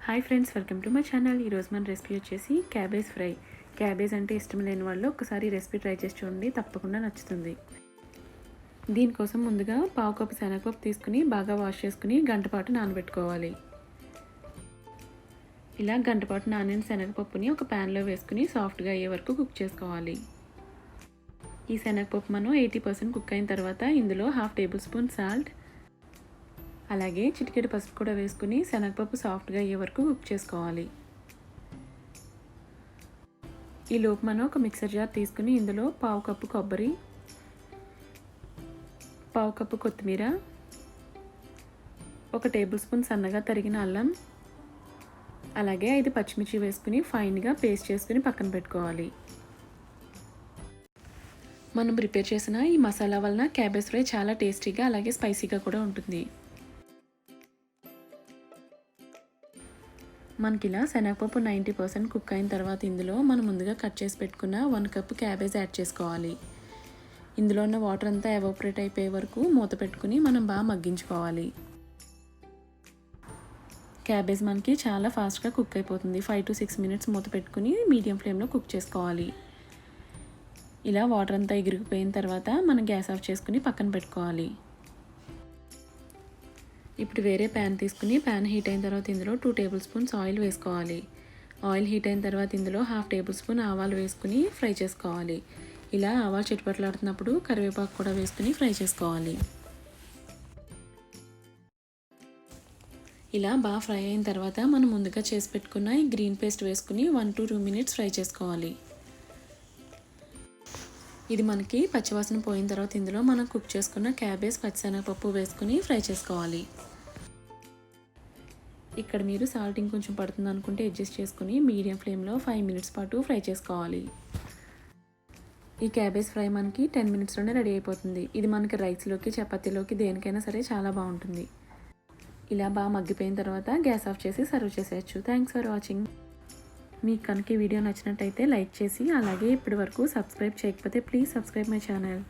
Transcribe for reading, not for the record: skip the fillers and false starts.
Hi friends, welcome to my channel. ఈరోజు మన recipe వచ్చేసి క్యాబేజ్ ఫ్రై. క్యాబేజ్ అంటే ఇష్టం లేని వాళ్ళు ఒకసారి రెసిపీ ట్రై చేసి చూడండి, తప్పకుండా నచ్చుతుంది. దీనికోసం ముందుగా పావు కప్పు శనగపప్పు తీసుకుని బాగా వాష్ చేసుకుని గంటపాటు నానబెట్టుకోవాలి. ఇలా గంటపాటు నానిన శనగపప్పుని ఒక ప్యాన్లో వేసుకుని సాఫ్ట్గా అయ్యే వరకు కుక్ చేసుకోవాలి. ఈ శనగపప్పు మనం 80% కుక్ అయిన తర్వాత ఇందులో 1/2 టేబుల్ స్పూన్ సాల్ట్, అలాగే చిటికెడు పసుపు కూడా వేసుకుని శనగపప్పు సాఫ్ట్గా అయ్యే వరకు కుక్ చేసుకోవాలి. ఈ లోపు మనం ఒక మిక్సర్ జార్ తీసుకుని ఇందులో పావు కప్పు కొబ్బరి, పావు కప్పు కొత్తిమీర, 1 టేబుల్ స్పూన్ సన్నగా తరిగిన అల్లం, అలాగే 5 పచ్చిమిర్చి వేసుకుని ఫైన్గా పేస్ట్ చేసుకుని పక్కన పెట్టుకోవాలి. మనం ప్రిపేర్ చేసిన ఈ మసాలా వలన క్యాబేజ్ ఫ్రై చాలా టేస్టీగా అలాగే స్పైసీగా కూడా ఉంటుంది. మనకి ఇలా శనగపప్పు 90% కుక్ అయిన తర్వాత ఇందులో మనం ముందుగా కట్ చేసి పెట్టుకున్న 1 కప్పు క్యాబేజ్ యాడ్ చేసుకోవాలి. ఇందులో ఉన్న వాటర్ అంతా ఎవాపరేట్ అయిపోయే వరకు మూత పెట్టుకుని మనం బాగా మగ్గించుకోవాలి. క్యాబేజ్ మనకి చాలా ఫాస్ట్గా కుక్ అయిపోతుంది. 5 to 6 మినిట్స్ మూత పెట్టుకుని మీడియం ఫ్లేమ్లో కుక్ చేసుకోవాలి. ఇలా వాటర్ అంతా ఎగిరిపోయిన తర్వాత మనం గ్యాస్ ఆఫ్ చేసుకుని పక్కన పెట్టుకోవాలి. ఇప్పుడు వేరే ప్యాన్ తీసుకుని ప్యాన్ హీట్ అయిన తర్వాత ఇందులో 2 టేబుల్ స్పూన్స్ ఆయిల్ వేసుకోవాలి. ఆయిల్ హీట్ అయిన తర్వాత ఇందులో 1/2 టేబుల్ స్పూన్ ఆవాలు వేసుకుని ఫ్రై చేసుకోవాలి. ఇలా ఆవాలు చిటపటలాడుతున్నప్పుడు కరివేపాకు కూడా వేసుకుని ఫ్రై చేసుకోవాలి. ఇలా బాగా ఫ్రై అయిన తర్వాత మనం ముందుగా చేసి పెట్టుకున్న ఈ గ్రీన్ పేస్ట్ వేసుకుని 1 to 2 మినిట్స్ ఫ్రై చేసుకోవాలి. ఇది మనకి పచ్చివాసన పోయిన తర్వాత ఇందులో మనం కుక్ చేసుకున్న క్యాబేజ్, పచ్చిశనగపప్పు వేసుకుని ఫ్రై చేసుకోవాలి. ఇక్కడ మీరు సాల్ట్ ఇంకొంచెం పడుతుంది అనుకుంటే అడ్జస్ట్ చేసుకుని మీడియం ఫ్లేమ్లో 5 మినిట్స్ పాటు ఫ్రై చేసుకోవాలి. ఈ క్యాబేజ్ ఫ్రై మనకి 10 మినిట్స్లోనే రెడీ అయిపోతుంది. ఇది మనకి రైస్లోకి, చపాతీలోకి దేనికైనా సరే చాలా బాగుంటుంది. ఇలా బాగా మగ్గిపోయిన తర్వాత గ్యాస్ ఆఫ్ చేసి సర్వ్ చేసేయచ్చు. Thanks for watching. మీకు కనుక ఈ వీడియో నచ్చినట్టయితే లైక్ చేసి, అలాగే ఇప్పటి వరకు సబ్స్క్రైబ్ చేయకపోతే ప్లీజ్ సబ్స్క్రైబ్ మై ఛానల్.